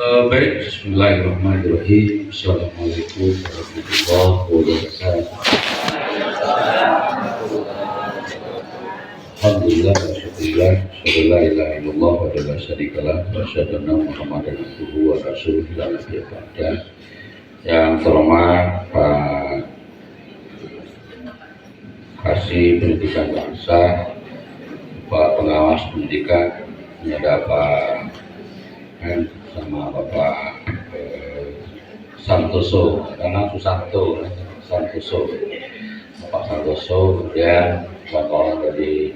Baik, Bismillahirrahmanirrahim. Assalamualaikum warahmatullahi wabarakatuh. Alhamdulillah wa syukurillah, syukur la ilaha illallah wa la syarikalah, wa syahadu anna Muhammadan abduhu wa rasuluh la nabiyya ba'dah. Yang terhormat Pak Kasih Pendidikan Bangsa, Pak Pengawas Pendidikan, ada Pak sama Bapak Santoso, karena Susanto, Bapak Santoso, kemudian kawan-kawan dari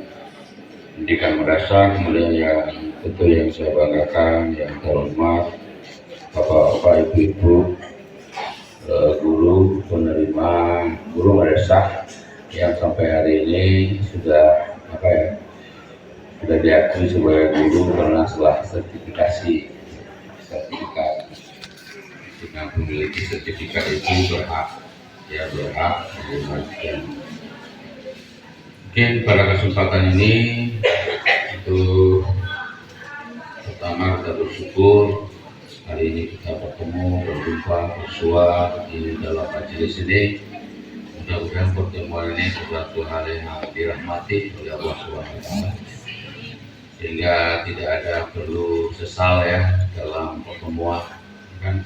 pendidikan madrasah, kemudian yang tentu yang saya banggakan, yang terhormat Bapak-bapak, Ibu-ibu, guru penerima guru madrasah yang sampai hari ini sudah sudah diakui sebagai guru karena setelah sertifikat dengan memiliki sertifikat itu berhak dan mungkin pada kesempatan ini itu pertama kita bersyukur hari ini kita bertemu, berjumpa, bersua di dalam majelis ini. Mudah-mudahan pertemuan ini sesuatu hal yang dirahmati oleh Allah SWT, sehingga tidak ada perlu sesal ya dalam pertemuan. Kan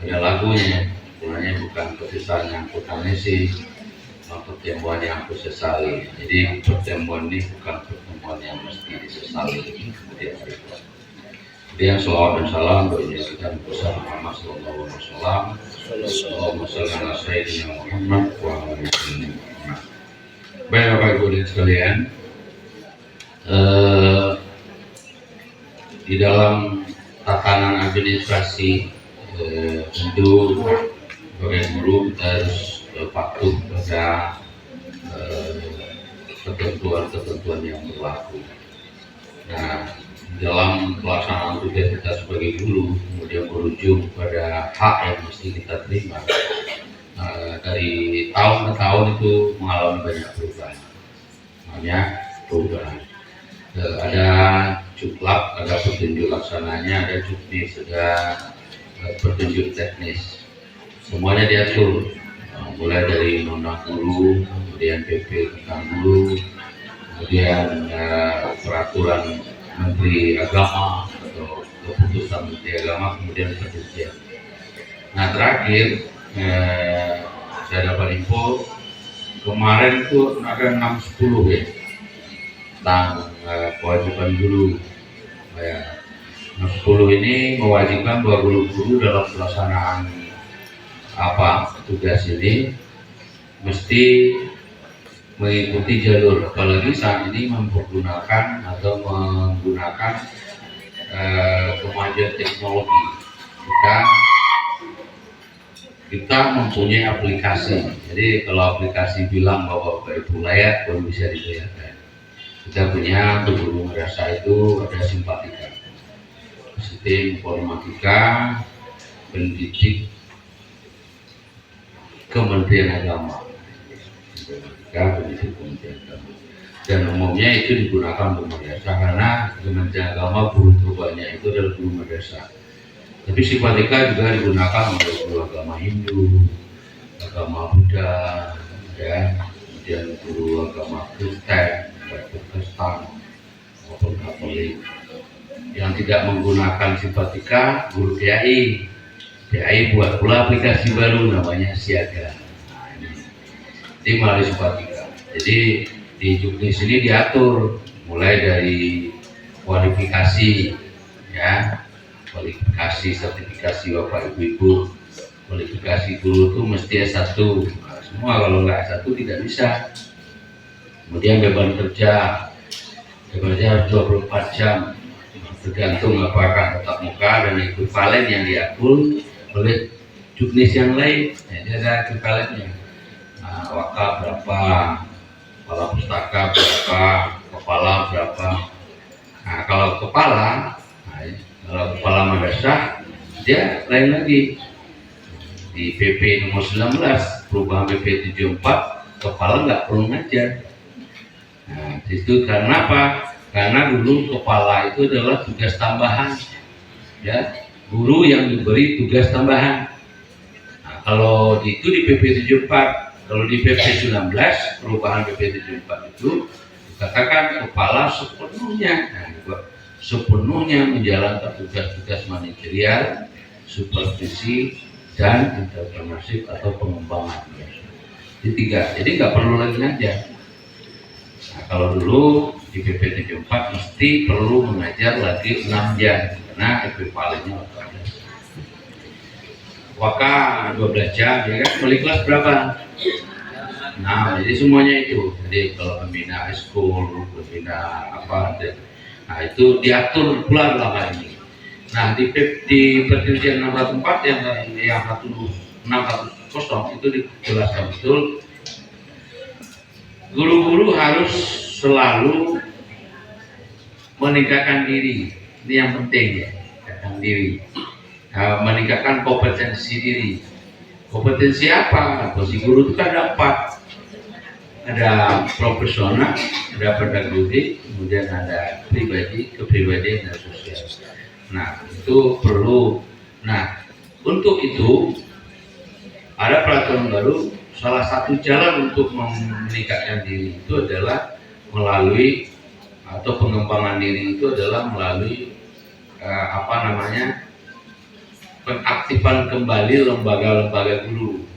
ada lagunya, sebenarnya bukan kesesalan yang aku tangisi, pertemuan yang aku sesali. Jadi pertemuan ini bukan pertemuan yang mesti disesali. Kemudian salawat dan salam bagi kita besar Muhammad sallallahu alaihi wasallam. Allahumma shalli ala sayyidina Muhammad wa ala ali Muhammad. Baik Bapak Ibu dan sekalian, di dalam tatanan administrasi tentu sebagai guru kita harus patuh pada ketentuan-ketentuan yang berlaku. Nah, dalam pelaksanaan tugas kita sebagai guru kemudian berujung pada hak yang mesti kita terima. Dari tahun ke tahun itu mengalami banyak perubahan. Ada cuklak, ada petunjuk laksananya, ada juknis, ada petunjuk teknis. Semuanya diatur, mulai dari undang guru, kemudian PP tentang guru, kemudian peraturan Menteri Agama atau keputusan Menteri Agama, kemudian petunjuk. Nah terakhir saya dapat info kemarin itu ada 6-10 ya tentang kewajiban guru. Ya, 10 ini mewajibkan bahwa guru-guru dalam pelaksanaan tugas ini mesti mengikuti jalur, apalagi saat ini menggunakan kemajuan teknologi. Kita mempunyai aplikasi, jadi kalau aplikasi bilang bahwa Bapak Ibu layak baru bisa dibayarkan. Kita punya guru madrasah itu ada simpatika, sistem informatika pendidik Kementerian Agama, dan umumnya itu digunakan untuk madrasah karena Kementerian Agama guru terbanyak itu adalah guru madrasah. Tapi simpatika juga digunakan oleh guru agama Hindu, agama Buddha, ya, kemudian guru agama Kristen, Protestan maupun Katolik. Yang tidak menggunakan simpatika guru PAI buat pula aplikasi baru namanya Siaga. Ini melalui simpatika. Jadi di juknis ini diatur mulai dari kualifikasi, ya, kualifikasi sertifikasi Bapak Ibu, kualifikasi guru itu mesti S1. Nah, semua kalau nggak S1 tidak bisa. Kemudian beban kerja harus 24 jam, tergantung apakah tatap muka dan ekivalen yang diatur oleh juknis yang lain. Jadi ada ekivalennya. Nah, wakaf berapa, kepala pustaka berapa, kepala berapa. Nah, kalau kepala madrasah dia lain lagi. Di PP nomor 19 perubahan PP 74 kepala nggak perlu ngajar. Nah, itu karena apa? Karena dulu kepala itu adalah tugas tambahan, ya. guru yang diberi tugas tambahan. Nah, kalau itu di PP 74, kalau di PP 19 perubahan PP 74 itu dikatakan kepala sepenuhnya, sepenuhnya menjalankan tugas-tugas manajerial, supervisi dan entrepreneurship atau pengembangan. Jadi 3, jadi nggak perlu lagi ngajar. Nah, kalau dulu di PP 74 mesti perlu mengajar lagi 6 jam karena ekuivalennya waka 12 jam, ya kan? Beli kelas berapa? Nah, jadi semuanya itu. Jadi kalau pembina school, pembina apa, nah itu diatur pula dalam hal ini. Nah, di perjanjian 604 yang 1610 itu dijelaskan betul, guru-guru harus selalu meningkatkan diri. Ini yang penting ya, meningkatkan diri, meningkatkan kompetensi diri. Kompetensi apa? Posisi guru itu kan ada 4, ada profesional, ada pedagogik, kemudian ada pribadi, kepribadian dan sosial. Nah, itu perlu. Nah, untuk itu ada peraturan baru. Salah satu jalan untuk meningkatkan diri itu adalah melalui atau pengembangan diri itu adalah melalui pengaktifan kembali lembaga-lembaga guru,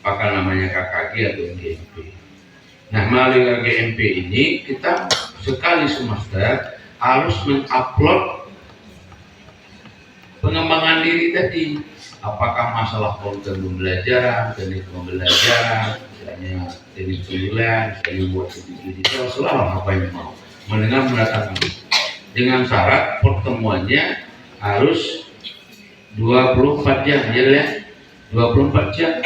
apakah namanya KKG atau GMP. Nah, melalui GMP ini kita sekali semester harus mengupload pengembangan diri tadi. Apakah masalah konten pembelajaran, teknik pembelajaran, misalnya teknik penulisan, misalnya buat digital, selalu apa yang mau mendengar mendatangkan. Dengan syarat pertemuannya harus 24 jam, ya, 24 jam.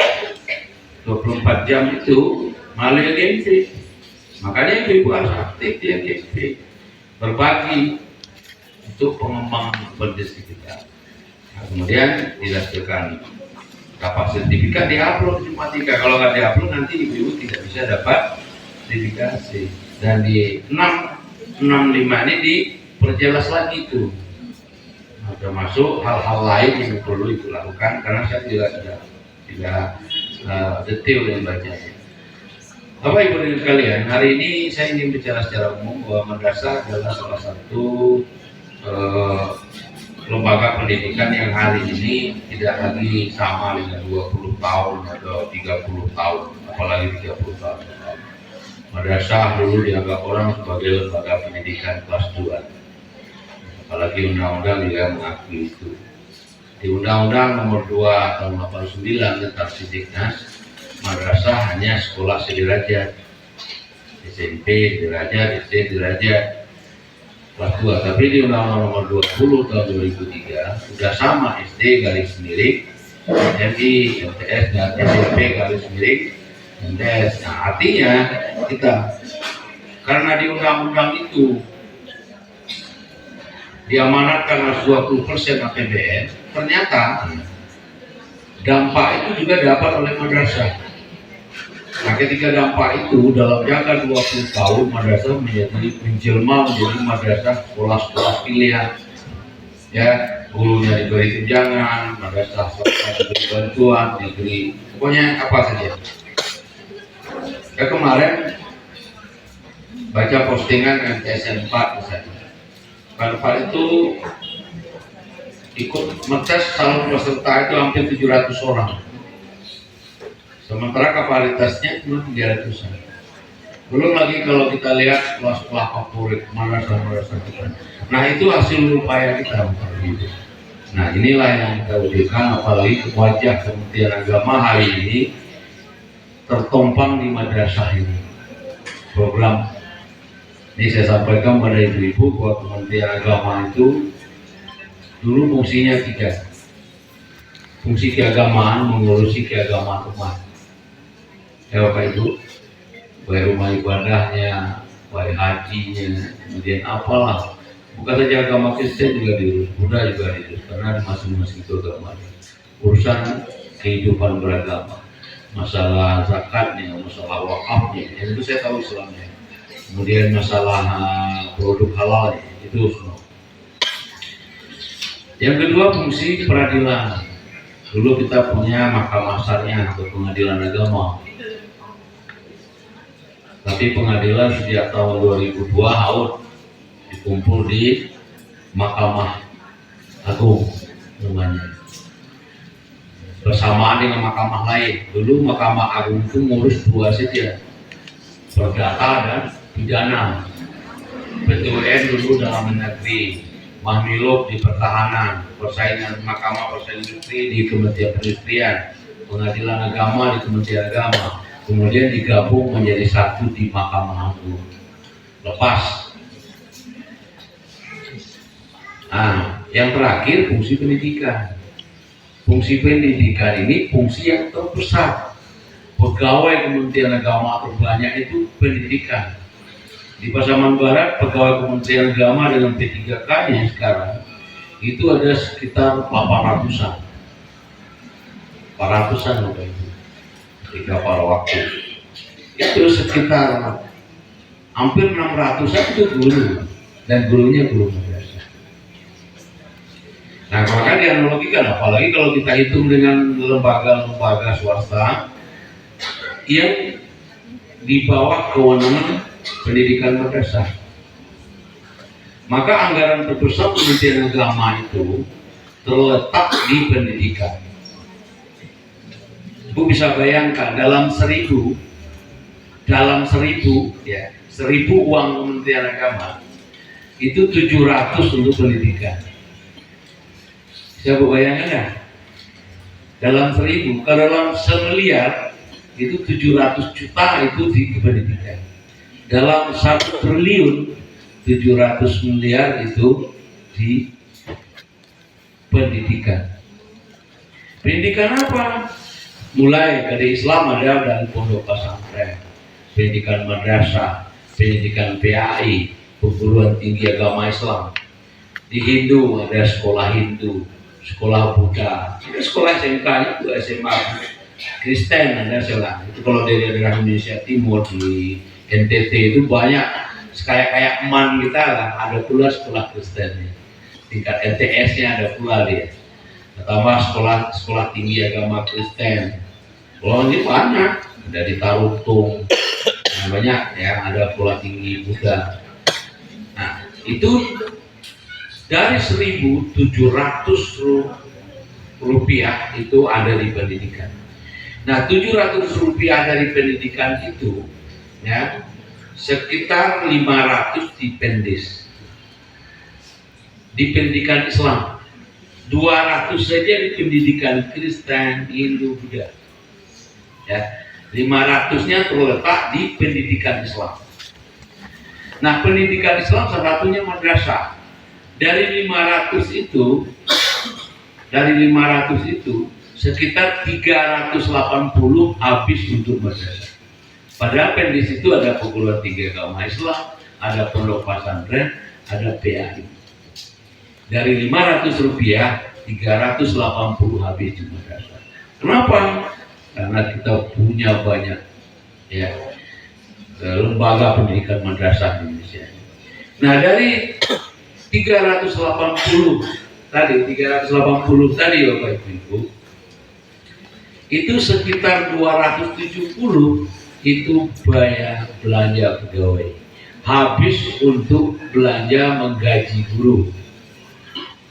24 jam itu melalui GMP. Makanya ibu harus aktif di GMP, berbagi untuk pengembangan kompetensi kita. Nah, kemudian dihasilkan dapat sertifikat, diupload di Informatika. Kalau nggak diupload nanti ibu tidak bisa dapat sertifikasi. Dan di 665 ini diperjelas lagi itu. Nah, termasuk hal-hal lain yang perlu itu lakukan karena saya tidak detail yang bacanya. Bapak Ibu dan sekalian, hari ini saya ingin bicara secara umum bahwa madrasah adalah salah satu lembaga pendidikan yang hari ini tidak lagi sama dengan 20 tahun atau 30 tahun, apalagi 30 tahun. Madrasah dulu dianggap orang sebagai lembaga pendidikan kelas 2, apalagi undang-undang juga mengakui itu. Di Undang-Undang Nomor 2 Tahun 89 tentang Sidiknas, madrasah hanya sekolah sederajat, SMP sederajat, SD sederajat, kelas 2. Tapi di Undang-Undang Nomor 20 Tahun 2003 sudah sama SD garis miring, MI, MTS dan SMP garis miring MTS. Nah, artinya kita karena di undang-undang itu diamanatkan harus 20% APBN, ternyata dampak itu juga dapat oleh madrasah. Nah, ketika dampak itu dalam jangka 20 tahun madrasah menjelma menjadi madrasah sekolah-sekolah pilihan. Ya, gurunya diberi tunjangan, madrasah diberi bantuan, diberi pokoknya apa saja. Ya, kemarin baca postingan MTSN 4 misalnya. Pada itu ikut mentes calon peserta itu hampir 700 orang. Sementara kapasitasnya cuma 300-an. Belum lagi kalau kita lihat sekolah-sekolah favorit, madrasah-madrasah kita. Nah, itu hasil upaya kita. Nah, inilah yang kita wujudkan, apalagi wajah Kementerian Agama hari ini tertompang di madrasah ini. Program ini saya sampaikan pada ibu-ibu bahwa Kementerian Agama itu dulu fungsinya 3. Fungsi keagamaan, mengurusi keagamaan umat. Ya Bapak Ibu, baik rumah ibadahnya, baik hajinya, kemudian apalah. Bukan saja agama Kristen juga diurus, Buddha juga diurus, karena di masing-masing agama. Urusan kehidupan beragama, masalah zakatnya, masalah wakafnya, itu saya tahu Islamnya. Kemudian masalah produk halal itu semua. Yang kedua, fungsi peradilan. Dulu kita punya mahkamah syariah atau pengadilan agama, tapi pengadilan sejak tahun 2002 haut dikumpul di Mahkamah Agung namanya, bersamaan dengan mahkamah lain. Dulu Mahkamah Agung itu ngurus dua saja, perdata dan pidana. PTUN dulu dalam negeri, Mahmilub di pertahanan, persaingan mahkamah persaingan industri di Kementerian Perindustrian, pengadilan agama di Kementerian Agama, kemudian digabung menjadi satu di Mahkamah Agung. Lepas. Nah, yang terakhir fungsi pendidikan. Fungsi pendidikan ini fungsi yang terbesar. Pegawai Kementerian Agama terbanyak itu pendidikan. Di Pasaman Barat, pegawai Kementerian Agama dengan P3K-nya sekarang itu ada sekitar 800-an. 400-an apa itu? Ketika pada waktu itu sekitar hampir 600-an itu guru, dan gurunya guru madrasah. Nah, maka dianalogikan, apalagi kalau kita hitung dengan lembaga-lembaga swasta yang di bawah kewenangan pendidikan madrasah, maka anggaran terbesar Kementerian Agama itu terletak di pendidikan. Ibu bisa bayangkan dalam 1000 ya, 1000 uang Kementerian Agama itu 700 untuk pendidikan. Bisa Bu bayangkan ya? Dalam 1000, kalau dalam 1 miliar itu 700 juta itu di pendidikan. Dalam 1 triliun 700 miliar itu di pendidikan. Pendidikan apa? Mulai dari Islam ada dan pondok pesantren, pendidikan madrasah, pendidikan PAI, perguruan tinggi agama Islam. Di Hindu ada sekolah Hindu, sekolah Buddha, ada sekolah SMK itu SMA. Kristen ada sekolah. Itu kalau dari daerah Indonesia Timur di NTT itu banyak, kayak eman kita lah, ada pula sekolah Kristen. Tingkat LTS-nya ada pula dia. Pertama sekolah tinggi agama Kristen. Kalau ini banyak, ada di Tarutung, banyak ya, ada sekolah tinggi Buddha. Nah, itu dari 1.700 rupiah itu ada di pendidikan. Nah, 700 rupiah dari pendidikan itu ya sekitar 500 di Pendis, di pendidikan Islam, 200 saja di pendidikan Kristen, Hindu, Buddha ya, 500-nya terletak di pendidikan Islam. Nah, pendidikan Islam salah satunya madrasah. Dari 500 itu sekitar 380 habis untuk madrasah. Padahal Pendis itu ada perguruan tinggi agama Islam, ada pondok pesantren, ada PAI. Dari 500 rupiah, 380 habis di madrasah. Kenapa? Karena kita punya banyak ya lembaga pendidikan madrasah di Indonesia. Nah, dari 380 tadi Bapak Ibu, itu sekitar 270 itu bayar belanja pegawai, habis untuk belanja menggaji guru,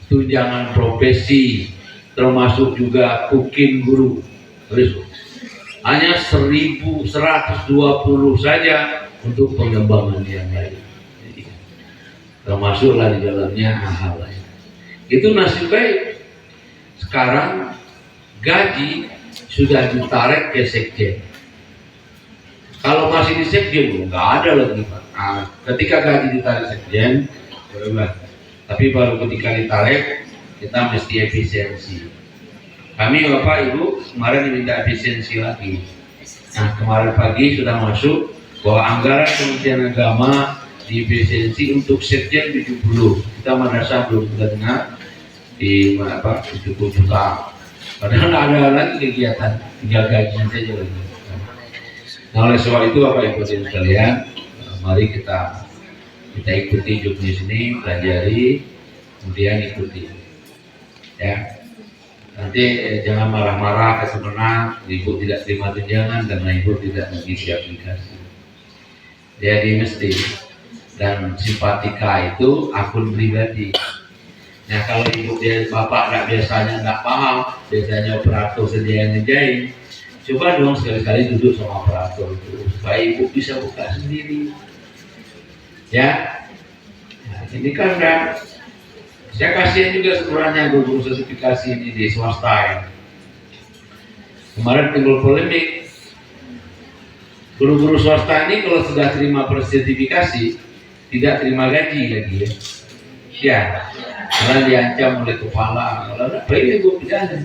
tunjangan profesi, termasuk juga kukin guru. Hanya 1.120 saja untuk pengembangan yang lain. Termasuklah di dalamnya hal lain. Itu nasib baik. Sekarang gaji sudah ditarik ke sekjen. Kalau masih di sekjen, nggak ada lagi Pak. Nah, ketika gaji ditarik sekjen, tapi baru ketika ditarik kita mesti efisiensi. Kami Bapak Ibu kemarin diminta efisiensi lagi. Nah, kemarin pagi sudah masuk bahwa anggaran Kementerian Agama di efisiensi untuk sekjen 70. Kita madrasah belum kita dengar di 70 juta. Padahal ada lagi kegiatan, tinggal gaji saja lagi. Nah, oleh sebab itu Bapak Ibu sekalian, mari kita ikuti juknis ini, pelajari, kemudian ikuti. ya. Nanti jangan marah-marah ke Kemenang, ibu tidak terima tunjangan karena ibu tidak mengisi aplikasi. Jadi mesti, dan simpatika itu akun pribadi. Nah kalau ibu dia bapak biasanya nggak paham, biasanya operator saja yang ngerjain, coba dong sekali-kali duduk sama operator itu supaya ibu bisa buka sendiri. Ya, nah, ini kan udah. Saya kasihan juga sebenarnya guru sertifikasi ini di swasta ya. Kemarin timbul polemik. Guru-guru swasta ini kalau sudah terima sertifikasi tidak terima gaji lagi ya. Ya, karena diancam oleh kepala. Kalau apa ini gue pidana.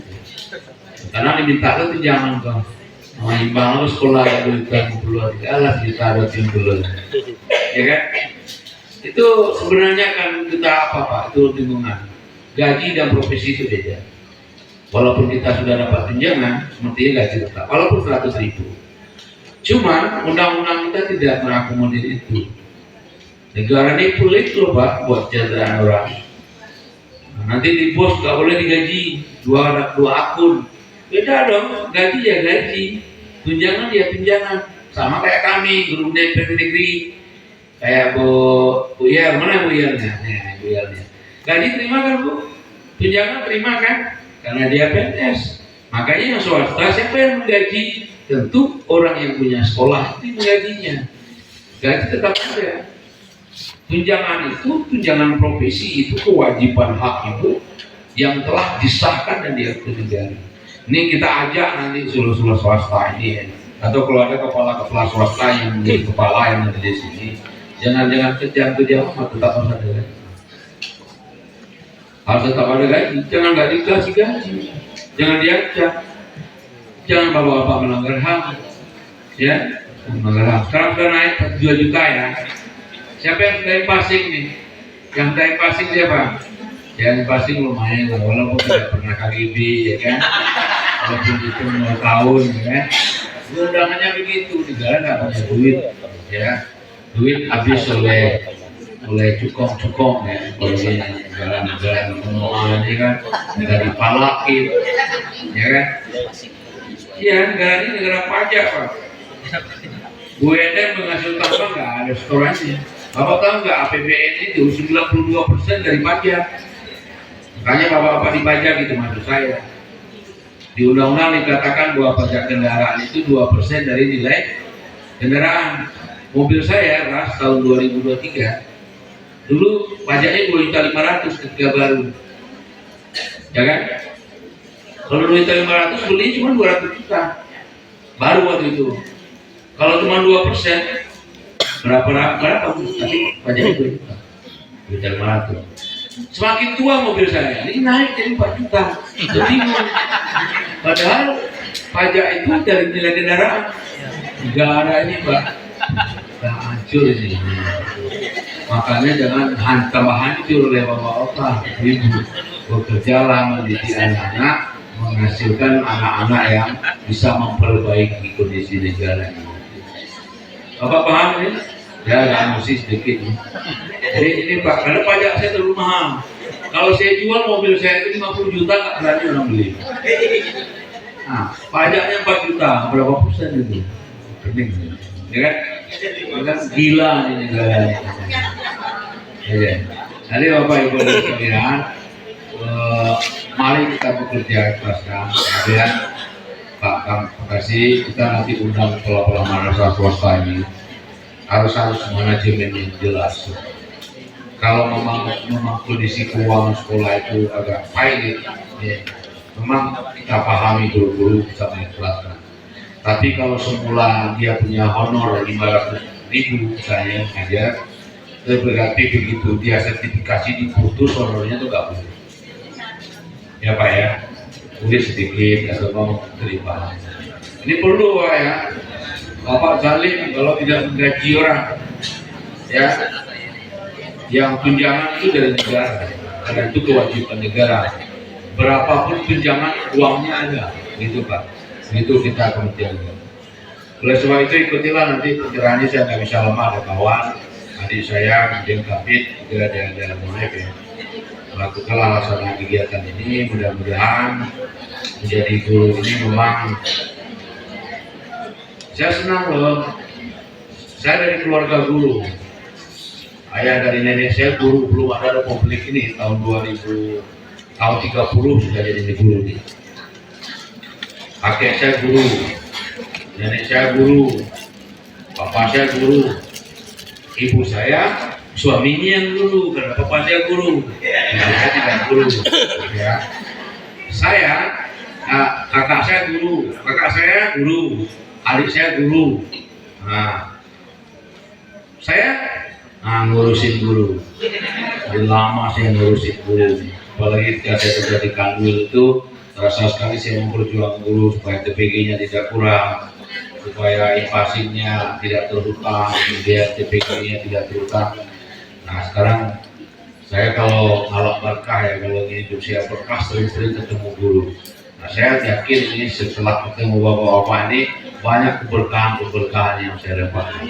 Karena diminta lo tunjangan kok. Sama imbang lo sekolah ya duitkan keluar. Alas juta 20 bulan. Ya kan? Itu sebenarnya kan kita apa itu lingkungan gaji dan profesi itu beda. Walaupun kita sudah dapat tunjangan sepertinya gaji tetap walaupun 100.000. Cuman undang-undang kita tidak mengakomodir itu. Negara ini pelit loh Pak buat jadwal orang. Nah, nanti di bos nggak boleh digaji dua akun. Beda dong, gaji ya gaji, tunjangan ya tunjangan. Sama kayak kami guru negeri. Kayak Bu Yel, mana Bu Yelnya? Bu Yelnya. Gaji terima kan Bu? Tunjangan terima kan? Karena dia PNS. Makanya yang swasta siapa yang menggaji? Tentu orang yang punya sekolah itu menggajinya. Gaji tetap ada. Tunjangan itu, tunjangan profesi itu kewajiban hak ibu yang telah disahkan dan diatur negara. Ini kita ajak nanti seluruh swasta ini ya. Atau kalau ada kepala-kepala swasta yang menjadi kepala yang ada di sini. Jangan kejam tetap harus ada gaji. Harus tetap ada gaji. Jangan nggak dikasih gaji. Jangan diacak. Jangan bapak-bapak melanggar HAM. Ya, melanggar HAM. Sekarang sudah naik 2 juta ya. Siapa yang dari Pasing nih? Yang dari Pasing siapa? Yang Pasing lumayan lah. Walaupun tidak pernah KGB ya kan. Walaupun itu 0 tahun ya kan. Undangannya begitu. Negara nggak punya duit ya. Duit habis oleh cukong ya, oleh negara pengumuman ini kan, negara dipalakin, ya kan? Iya, negara ini negara pajak Pak. BUMN menghasilkan apa nggak ada setorannya. Bapak tahu nggak APBN itu 92% dari pajak. Makanya bapak-bapak dipajak gitu maksud saya. Di undang-undang dikatakan bahwa pajak kendaraan itu 2% dari nilai kendaraan. Mobil saya ras tahun 2023 dulu pajaknya 2.500.000 ketika baru, ya kan? Kalau 2.500.000 beli cuma 200 juta baru waktu itu. Kalau cuma 2% berapa? Tapi pajaknya 2 juta, 2.500. Semakin tua mobil saya ini naik jadi 4 juta. Jadi padahal pajak itu dari nilai kendaraan. Negara ini Pak hancur ini. Makanya jangan tambah hancur oleh bapak-bapak ibu. Bekerjalah mendidik anak-anak, menghasilkan anak-anak yang bisa memperbaiki kondisi negara ini. Bapak paham ini? Ya, emosi sedikit. Jadi ini Pak, karena pajak saya terlalu mahal. Kalau saya jual mobil saya itu 50 juta nggak berani orang beli. Nah, pajaknya 4 juta, berapa persen itu? Penting, ya kan? Kan gila nih negara ini. Ya. Jadi Bapak Ibu sekalian, mari kita bekerja ikhlaskan. Kemudian Pak Kasih, kita nanti undang pola-pola madrasah swasta ini harus manajemen yang jelas. Kalau memang kondisi keuangan sekolah itu agak pahit, ya, memang kita pahami guru-guru bisa mengikhlaskan. Tapi kalau semula dia punya honor 500.000 misalnya aja, berarti begitu dia sertifikasi diputus honornya itu nggak boleh. Ya Pak ya, boleh sedikit atau mau terima. Ini perlu Pak ya, Bapak zalim kalau tidak menggaji orang, ya, yang tunjangan itu dari negara, karena itu kewajiban negara. Berapapun tunjangan uangnya ada, gitu Pak. Itu kita kemudian. Oleh sebab itu ikutilah nanti pencerahannya. Saya nggak bisa lemah, ada kawan adik saya kemudian Kapit juga ada mulai ya. melakukan laksana kegiatan ini. Mudah-mudahan menjadi guru ini memang saya senang loh. Saya dari keluarga guru, ayah dari nenek saya guru, belum ada republik ini tahun 2000, tahun 30 sudah jadi guru nih. Kakek saya guru, nenek saya guru, bapak saya guru, ibu saya suaminya yang guru karena bapak saya guru. Nah, saya tidak guru. Ya. Saya, kakak saya guru, adik saya guru. Nah, saya ngurusin guru. Dari lama saya ngurusin guru. Apalagi ketika saya sudah di Kanwil itu terasa sekali saya memperjuangkan guru supaya TPG-nya tidak kurang, supaya infasinya tidak terhutang, kemudian TPG-nya tidak terhutang. Nah sekarang saya kalau berkah ya, kalau hidup saya berkah sering-sering ketemu guru. Nah saya yakin ini setelah ketemu bapak-bapak ini banyak keberkahan yang saya dapatkan.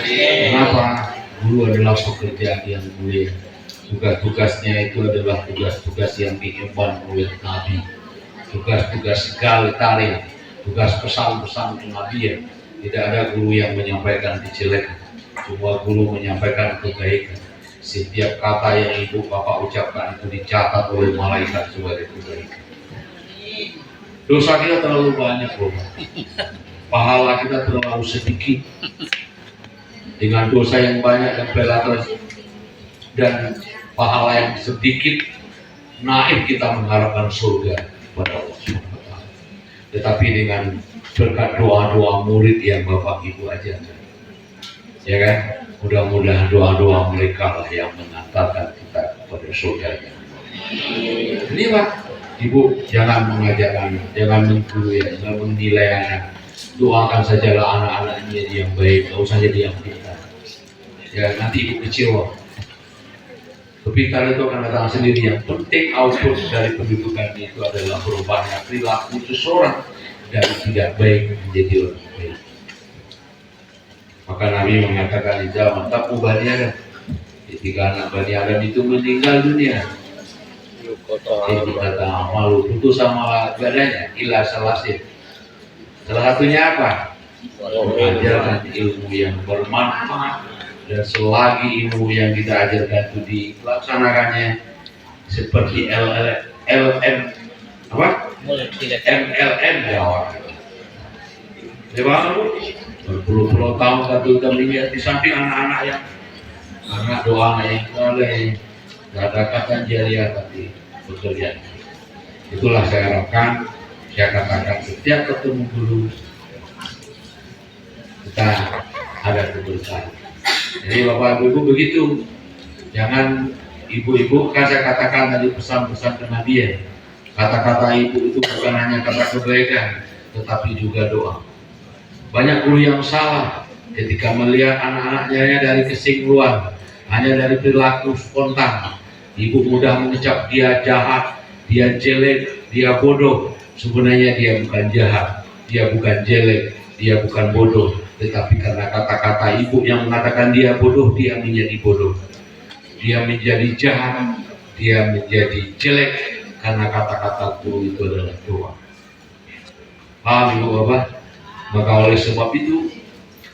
Kenapa? Guru adalah pekerjaan yang mulia. Tugas-tugasnya itu adalah tugas-tugas yang diemban oleh Nabi. Tugas-tugas egalitarian, tugas pesan-pesan kenabian. Tidak ada guru yang menyampaikan kejelekan, semua guru menyampaikan kebaikan. Setiap kata yang ibu bapak ucapkan itu dicatat oleh malaikat sebagai kebaikan. Dosa kita terlalu banyak loh, pahala kita terlalu sedikit. Dengan dosa yang banyak dan pahala yang sedikit, naif kita mengharapkan surga pada Allah SWT. Tetapi dengan berkat doa-doa murid yang bapak ibu ajarkan, ya kan, mudah-mudahan doa-doa mereka lah yang mengantarkan kita kepada surga. Ini Pak, ibu jangan mengajarkan, jangan menggurui, jangan menilai anak. Doakan sajalah anak-anaknya yang baik, gak usah jadi yang pintar. Ya nanti ibu kecewa. Kepintaran itu akan datang sendiri. Yang penting output dari pendidikan itu adalah perubahan perilaku seseorang dari tidak baik menjadi orang baik. Maka Nabi mengatakan di zaman tabu Bani Adam, ketika anak Bani Adam itu meninggal dunia, jadi kata malu putus sama badannya, ilah salasin. Salah satunya apa? Mengajarkan ilmu yang bermanfaat, dan selagi ilmu yang kita ajarkan itu dilaksanakannya seperti MLM Jawa. Coba berpuluh-puluh tahun satu lihat di samping anak-anak yang anak doa yang boleh gak ada kata jariah tapi bekerja. Itulah saya harapkan, saya katakan setiap ketemu guru kita ada keberkahan. Jadi bapak ibu begitu, jangan ibu-ibu kan saya katakan tadi pesan-pesan kenabian. Kata-kata ibu itu bukan hanya kata kebaikan, tetapi juga doa. Banyak guru yang salah ketika melihat anak-anaknya dari kesingguan, hanya dari perilaku spontan. Ibu mudah mengecap dia jahat, dia jelek, dia bodoh. Sebenarnya dia bukan jahat, dia bukan jelek, dia bukan bodoh. Tetapi karena kata-kata ibu yang mengatakan dia bodoh, dia menjadi bodoh. Dia menjadi jahat, dia menjadi jelek. Karena kata-kata guru itu adalah doa. Paham ibu bapak? Maka oleh sebab itu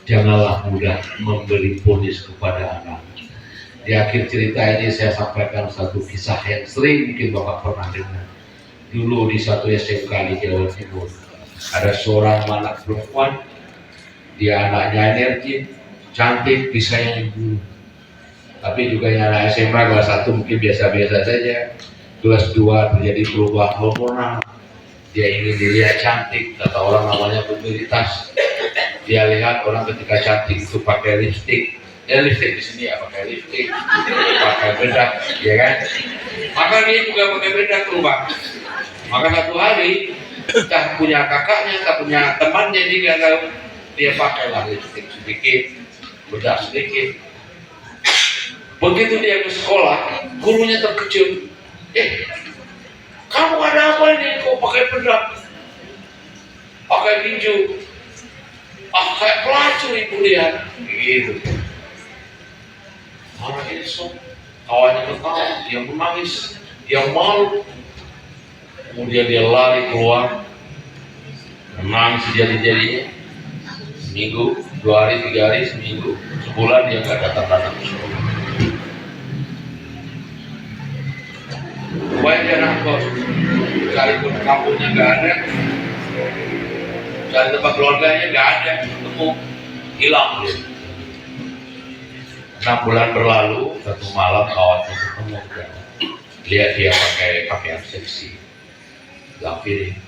janganlah mudah memberi vonis kepada anak. Di akhir cerita ini saya sampaikan satu kisah yang sering mungkin bapak pernah dengar. Dulu di satu SMK di Jawa Timur ada seorang anak perempuan, dia anaknya energi, cantik, disayangi guru. Tapi juga yang anak SMA kelas 1 mungkin biasa-biasa saja. Kelas 2 terjadi perubahan hormonal. Dia ingin dilihat cantik, kata orang namanya pemilitas. Dia lihat orang ketika cantik itu pakai lipstik. Lipstik di sini ya pakai lipstik, pakai bedak, ya kan? Maka dia juga pakai bedak tuh Pak. Maka satu hari tak punya kakaknya, tak punya temannya, dia tahu, dia pakailah lipstik sedikit, bedak sedikit. Begitu dia ke sekolah, gurunya terkejut. Kamu ada apa ini? Kau pakai bedak, pakai tinju, kayak pelacur ibu lihat, gitu. Anak ini sok, kawannya ketawa, dia menangis. Dia malu, kemudian dia lari keluar, menangis sejadi-jadinya. Seminggu, 2 hari, 3 hari, seminggu, sebulan dia nggak datang ke sekolah. Banyak anak kos, cari pun kampungnya nggak ada, cari tempat keluarganya nggak ada, ketemu, hilang dia. 6 bulan berlalu, satu malam kawannya ketemu, lihat dia pakai pakaian seksi, lampirin.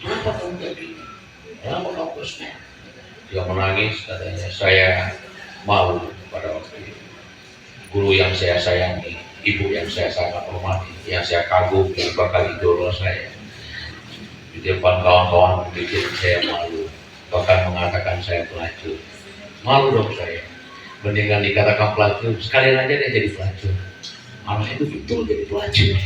Kenapa kamu kayak gini? Kenapa kamu kesini? Dia menangis, katanya saya malu pada waktu itu. Guru yang saya sayangi, ibu yang saya sangat hormati, yang saya kagum, yang bakal idola saya, di depan kawan-kawan bikin saya malu, bahkan mengatakan saya pelacur. Malu dong saya. Mendingan dikatakan pelacur, sekalian aja dia jadi pelacur. Anak itu betul jadi pelacur.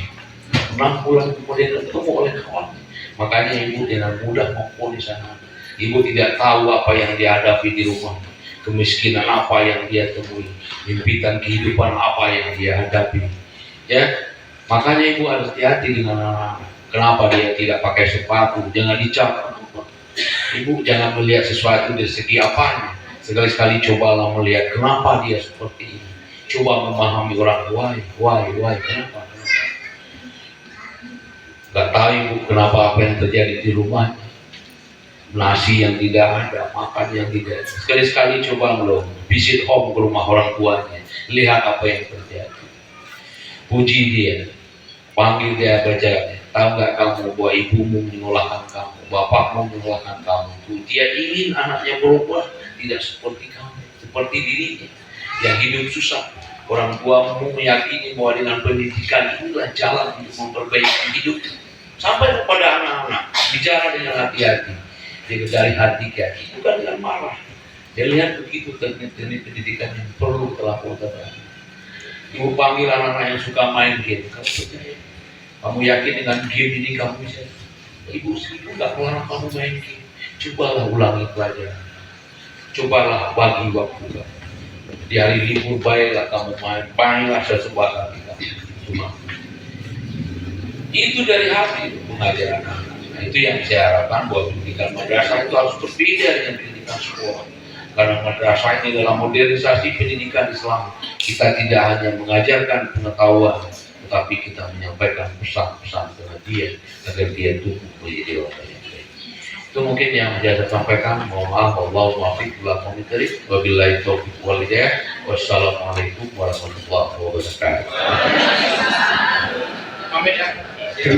6 bulan kemudian ketemu oleh kawan. Makanya ibu dengan mudah memponis anak. Ibu tidak tahu apa yang dihadapi di rumah, kemiskinan apa yang dia temui, impitan kehidupan apa yang dia hadapi. Ya, makanya ibu harus hati-hati dengan anak. Kenapa dia tidak pakai sepatu? Jangan dicap. Ibu jangan melihat sesuatu dari segi apanya. Sekali-sekali cobalah melihat kenapa dia seperti ini. Coba memahami orang, why, kenapa? Gak tahu ibu kenapa apa yang terjadi di rumahnya. Nasi yang tidak ada, makan yang tidak ada. Sekali-sekali coba belum visit home ke rumah orang tuanya, lihat apa yang terjadi. Puji dia, panggil dia baca. Tahu nggak kamu bahwa ibumu menyolahkan kamu, bapakmu menyolahkan kamu. Dia ingin anaknya berubah, tidak seperti kamu, seperti dirinya yang hidup susah. Orang tuamu meyakini bahwa dengan pendidikan inilah jalan untuk memperbaiki hidup. Sampai kepada anak-anak, bicara dengan hati-hati. Jadi dari hati ke hati, bukan dengan marah. Dia lihat begitu teknik-teknik pendidikan yang perlu kita lakukan. Ibu panggil anak-anak yang suka main game. Kamu percaya? Kamu yakin dengan game ini kamu bisa? Ibu nggak melarang kamu main game. Cobalah ulangi pelajaran. Cobalah bagi waktu. Di hari libur baiklah kamu mainlah sesuatu kita. Cuma itu dari hati mengajar anak. Nah, itu yang saya harapkan bahwa pendidikan madrasah itu harus berbeda dengan pendidikan sekolah. Karena madrasah ini adalah modernisasi pendidikan Islam. Kita tidak hanya mengajarkan pengetahuan, tetapi kita menyampaikan pesan-pesan kepada dia agar dia tumbuh menjadi orang yang baik. Itu mungkin yang saya sampaikan. Mohon maaf, wallahu muwaffiq ila aqwamit thoriq. Wabillahi taufiq wal hidayah. Wassalamualaikum warahmatullahi wabarakatuh. Amin.